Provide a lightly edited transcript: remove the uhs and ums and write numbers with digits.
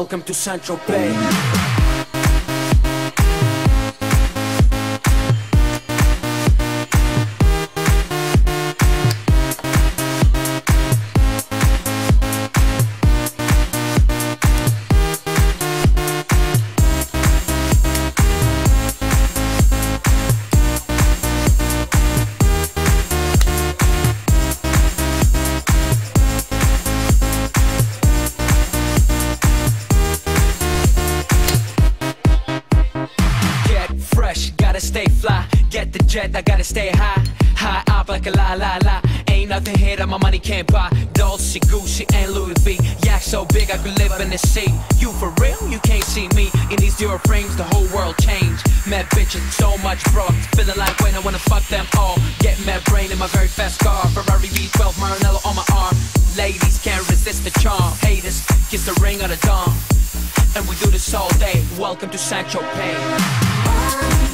Welcome to Central Bay. Gotta stay fly, get the jet, I gotta stay high. High up like a la la la. Ain't nothing here that my money can't buy. Dolce, Gucci, and Louis V. Yak so big I could live in the sea. You for real? You can't see me. In these Dior frames, the whole world changed. Mad bitches, so much broke. Feeling like when I wanna fuck them all. Get mad brain in my very fast car. Ferrari V12, Maranello on my arm. Ladies can't resist the charm. Haters, kiss the ring of the dawn. And we do this all day. Welcome to Central Bay.